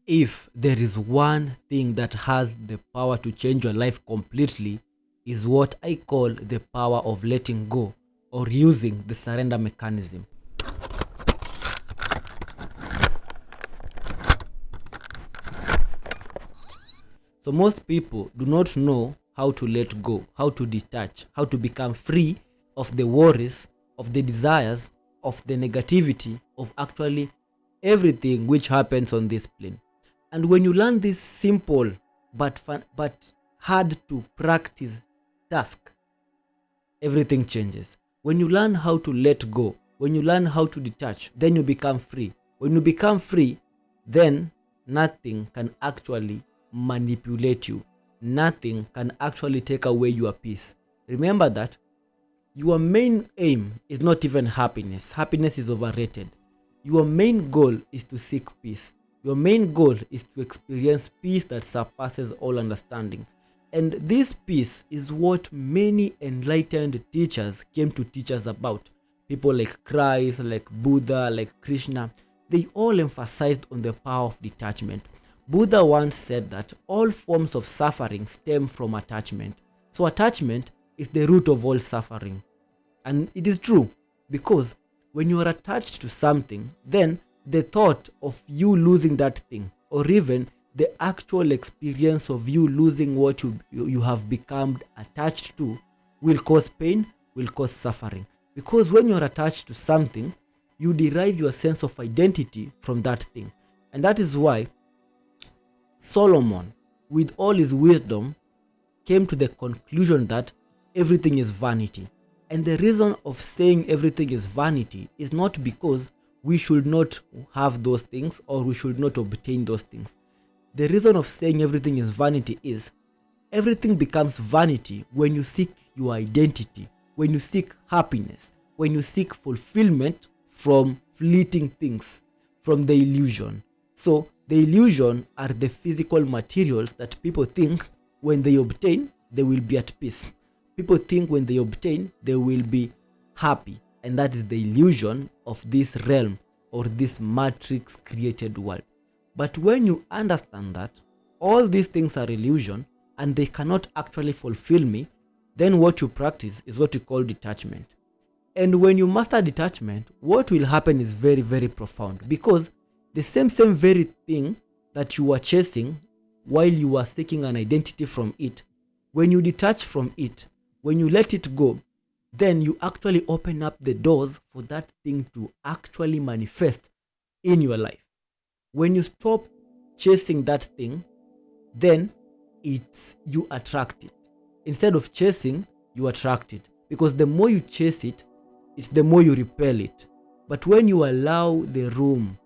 If there is one thing that has the power to change your life completely, is what I call the power of letting go, or using the surrender mechanism. So most people do not know how to let go, how to detach, how to become free of the worries, of the desires, of the negativity, of actually everything which happens on this plane. And when you learn this simple but fun, but hard to practice task, everything changes. When you learn how to let go, when you learn how to detach, then you become free. When you become free, then nothing can actually manipulate you. Nothing can actually take away your peace. Remember that your main aim is not even happiness. Happiness is overrated. Your main goal is to seek peace. Your main goal is to experience peace that surpasses all understanding. And this peace is what many enlightened teachers came to teach us about. People like Christ, like Buddha, like Krishna, they all emphasized on the power of detachment. Buddha once said that all forms of suffering stem from attachment. So attachment is the root of all suffering. And it is true, because when you are attached to something, then the thought of you losing that thing, or even the actual experience of you losing what you have become attached to, will cause pain, will cause suffering. Because when you are attached to something, you derive your sense of identity from that thing. And that is why Solomon, with all his wisdom, came to the conclusion that everything is vanity. And the reason of saying everything is vanity is not because we should not have those things or we should not obtain those things. The reason of saying everything is vanity is everything becomes vanity when you seek your identity, when you seek happiness, when you seek fulfillment from fleeting things, from the illusion. So the illusion are the physical materials that people think when they obtain, they will be at peace. People think when they obtain, they will be happy. And that is the illusion of this realm or this matrix created world. But when you understand that all these things are illusion and they cannot actually fulfill me, then what you practice is what you call detachment. And when you master detachment, what will happen is very, very profound, because the same very thing that you were chasing while you were seeking an identity from it, when you detach from it, when you let it go, then you actually open up the doors for that thing to actually manifest in your life. When you stop chasing that thing, then it's you attract it. Instead of chasing, you attract it. Because the more you chase it, it's the more you repel it. But when you allow the room,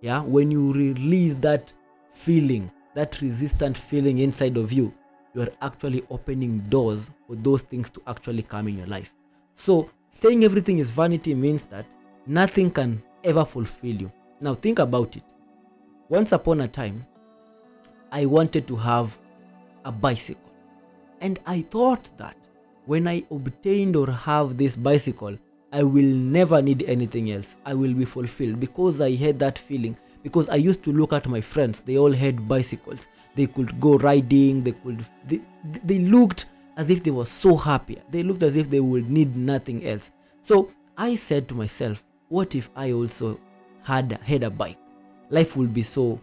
when you release that feeling, that resistant feeling inside of you, you are actually opening doors for those things to actually come in your life. So saying everything is vanity means that nothing can ever fulfill you. Now think about it. Once upon a time, I wanted to have a bicycle. And I thought that when I obtained or have this bicycle, I will never need anything else. I will be fulfilled, because I had that feeling. Because I used to look at my friends, they all had bicycles. They could go riding, they looked as if they were so happy. They looked as if they would need nothing else. So I said to myself, what if I also had a bike? Life will be so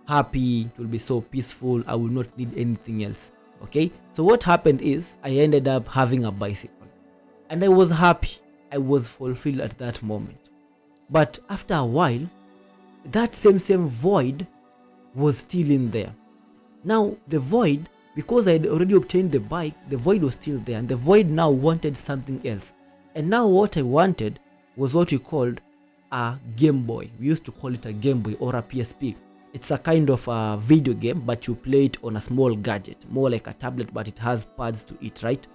happy, it will be so peaceful, I will not need anything else. Okay, so what happened is I ended up having a bicycle, and I was happy, I was fulfilled at that moment. But after a while, that same void was still in there. Now the void, because I had already obtained the bike, the void was still there, and the void now wanted something else. And now what I wanted was what we called a Game Boy. We used to call it a Game Boy or a PSP. It's a kind of a video game, but you play it on a small gadget, more like a tablet, but it has pads to it, right?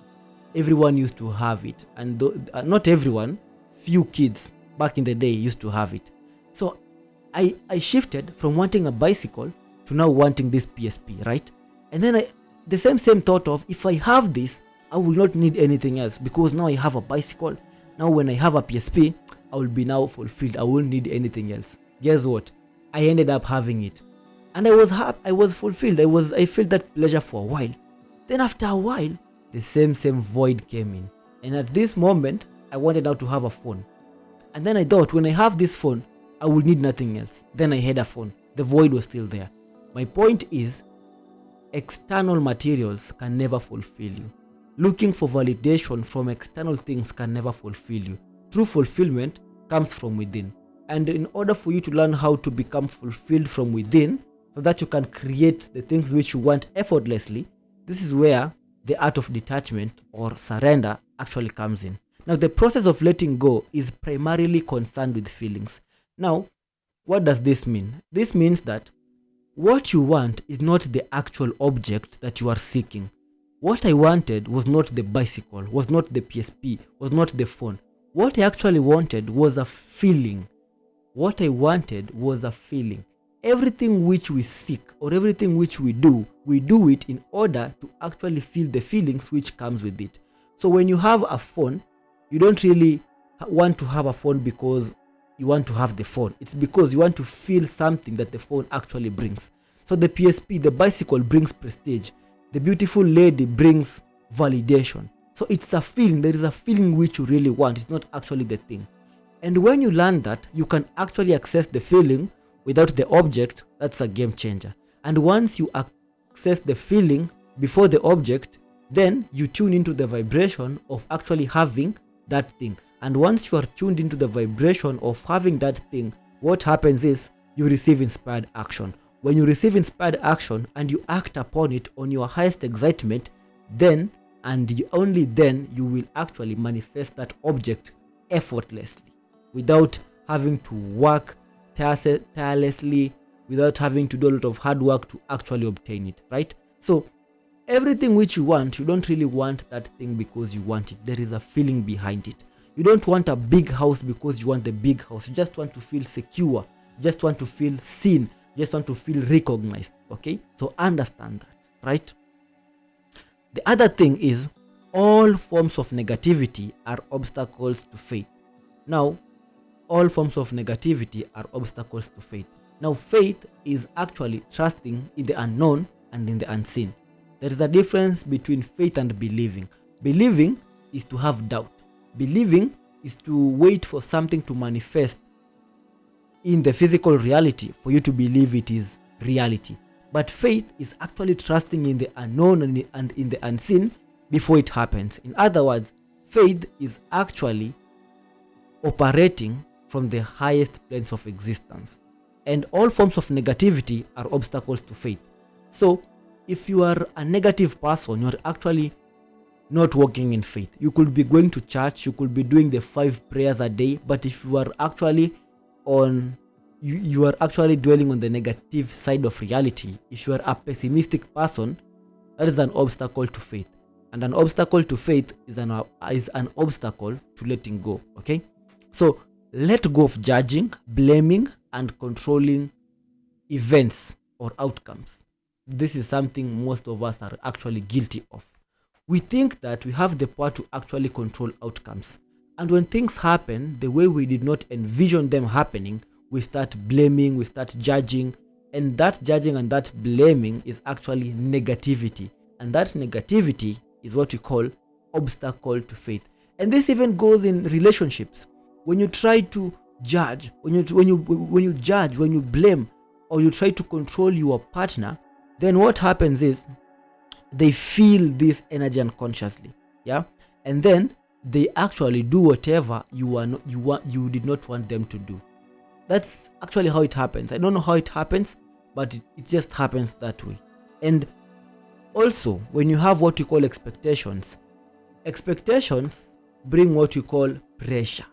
Everyone used to have it, and not everyone, few kids back in the day used to have it. So I shifted from wanting a bicycle to now wanting this PSP, right? And then the same thought of, if I have this, I will not need anything else, because now I have a bicycle. Now when I have a PSP, I will be now fulfilled. I won't need anything else. Guess what? I ended up having it. And I was happy, I was fulfilled, I felt that pleasure for a while. Then after a while, the same void came in. And at this moment, I wanted now to have a phone. And then I thought, when I have this phone, I will need nothing else. Then I had a phone. The void was still there. My point is, external materials can never fulfill you. Looking for validation from external things can never fulfill you. True fulfillment comes from within. And in order for you to learn how to become fulfilled from within, so that you can create the things which you want effortlessly, this is where the art of detachment or surrender actually comes in. Now, the process of letting go is primarily concerned with feelings. Now, what does this mean? This means that what you want is not the actual object that you are seeking. What I wanted was not the bicycle, was not the PSP, was not the phone. What I actually wanted was a feeling. What I wanted was a feeling. Everything which we seek or everything which we do it in order to actually feel the feelings which comes with it. So when you have a phone, you don't really want to have a phone because you want to have the phone. It's because you want to feel something that the phone actually brings. So the PSP, the bicycle, brings prestige. The beautiful lady brings validation. So it's a feeling. There is a feeling which you really want. It's not actually the thing. And when you learn that, you can actually access the feeling without the object. That's a game changer. And once you access the feeling before the object, then you tune into the vibration of actually having that thing. And once you are tuned into the vibration of having that thing, what happens is you receive inspired action. When you receive inspired action and you act upon it on your highest excitement, then and only then you will actually manifest that object effortlessly, without having to work tirelessly, without having to do a lot of hard work to actually obtain it, right? So everything which you want, you don't really want that thing because you want it. There is a feeling behind it. You don't want a big house because you want the big house. You just want to feel secure. You just want to feel seen. You just want to feel recognized. Okay? So understand that, right? The other thing is, all forms of negativity are obstacles to faith. Now, all forms of negativity are obstacles to faith. Now, faith is actually trusting in the unknown and in the unseen. There is a difference between faith and believing. Believing is to have doubt. Believing is to wait for something to manifest in the physical reality for you to believe it is reality. But faith is actually trusting in the unknown and in the unseen before it happens. In other words, faith is actually operating from the highest planes of existence. And all forms of negativity are obstacles to faith. So, if you are a negative person, you're actually not walking in faith. You could be going to church, you could be doing the 5 prayers a day, but if you are actually you are actually dwelling on the negative side of reality, if you are a pessimistic person, that is an obstacle to faith. And an obstacle to faith is an obstacle to letting go. Okay? So let go of judging, blaming, and controlling events or outcomes. This is something most of us are actually guilty of. We think that we have the power to actually control outcomes. And when things happen the way we did not envision them happening, we start blaming, we start judging, and that judging and that blaming is actually negativity. And that negativity is what we call obstacle to faith. And this even goes in relationships. When you try to judge, when you judge, when you blame, or you try to control your partner, then what happens is they feel this energy unconsciously, yeah, and then they actually do whatever you did not want them to do. That's actually how it happens. I don't know how it happens, but it just happens that way. And also, when you have what you call expectations bring what you call pressure.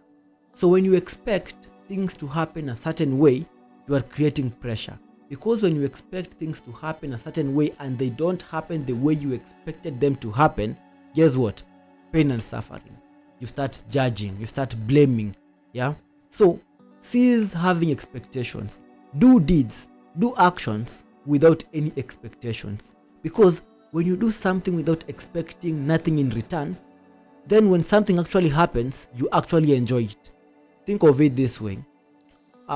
So when you expect things to happen a certain way, you are creating pressure. Because when you expect things to happen a certain way and they don't happen the way you expected them to happen, guess what? Pain and suffering. You start judging, you start blaming, yeah? So cease having expectations. Do deeds, do actions without any expectations. Because when you do something without expecting nothing in return, then when something actually happens, you actually enjoy it. Think of it this way.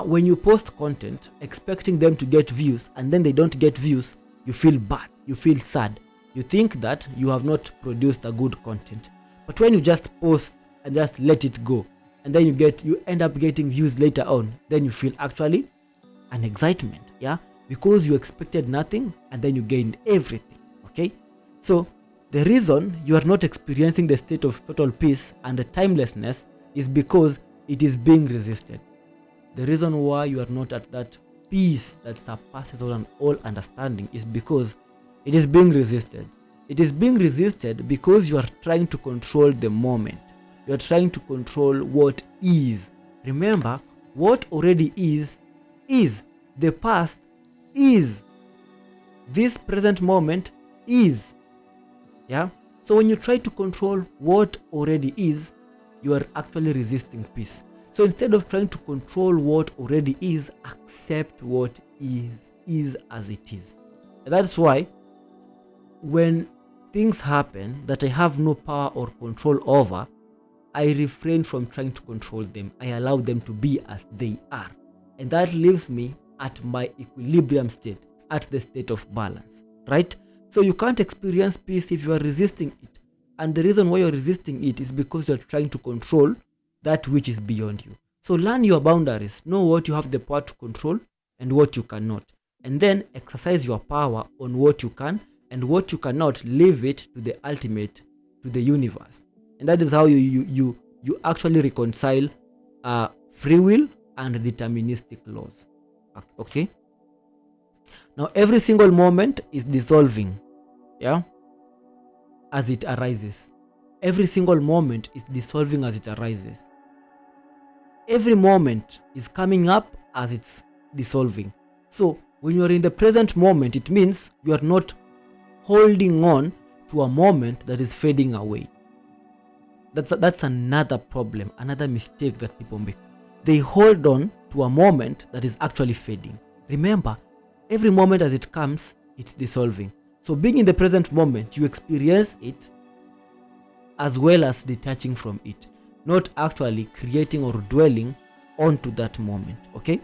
When you post content expecting them to get views and then they don't get views, you feel bad, you feel sad, you think that you have not produced a good content. But when you just post and just let it go, and then you end up getting views later on, then you feel actually an excitement, yeah, because you expected nothing and then you gained everything. Okay, so the reason you are not experiencing the state of total peace and the timelessness is because it is being resisted. The reason why you are not at that peace that surpasses all understanding is because it is being resisted. It is being resisted because you are trying to control the moment. You are trying to control what is. Remember, what already is. The past is. This present moment is. Yeah? So when you try to control what already is, you are actually resisting peace. So instead of trying to control what already is, accept what is as it is. And that's why when things happen that I have no power or control over, I refrain from trying to control them. I allow them to be as they are. And that leaves me at my equilibrium state, at the state of balance, right? So you can't experience peace if you are resisting it. And the reason why you're resisting it is because you're trying to control that which is beyond you. So learn your boundaries, know what you have the power to control and what you cannot, and then exercise your power on what you can, and what you cannot, leave it to the ultimate, to the universe. And that is how you actually reconcile free will and deterministic laws. Okay, now every single moment is dissolving, yeah, as it arises. Every single moment is dissolving as it arises. Every moment is coming up as it's dissolving. So when you are in the present moment, it means you are not holding on to a moment that is fading away. That's another problem, another mistake that people make. They hold on to a moment that is actually fading. Remember, every moment as it comes, it's dissolving. So being in the present moment, you experience it as well as detaching from it, not actually creating or dwelling onto that moment. Okay,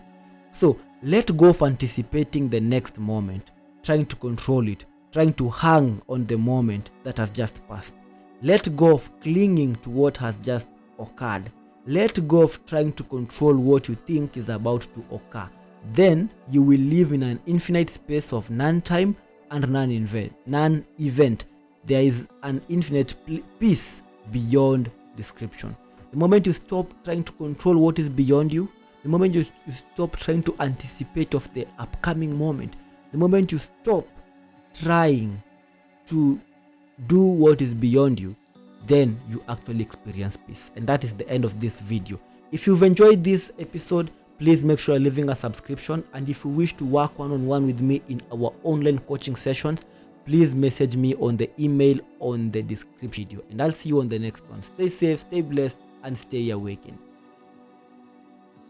so let go of anticipating the next moment, trying to control it, trying to hang on the moment that has just passed. Let go of clinging to what has just occurred. Let go of trying to control what you think is about to occur. Then you will live in an infinite space of non-time and non-event. There is an infinite peace beyond description. The moment you stop trying to control what is beyond you, the moment you stop trying to anticipate of the upcoming moment, the moment you stop trying to do what is beyond you, then you actually experience peace. And that is the end of this video. If you've enjoyed this episode, please make sure you're leaving a subscription. And if you wish to work one-on-one with me in our online coaching sessions, please message me on the email on the description video. And I'll see you on the next one. Stay safe, stay blessed, and stay awakened.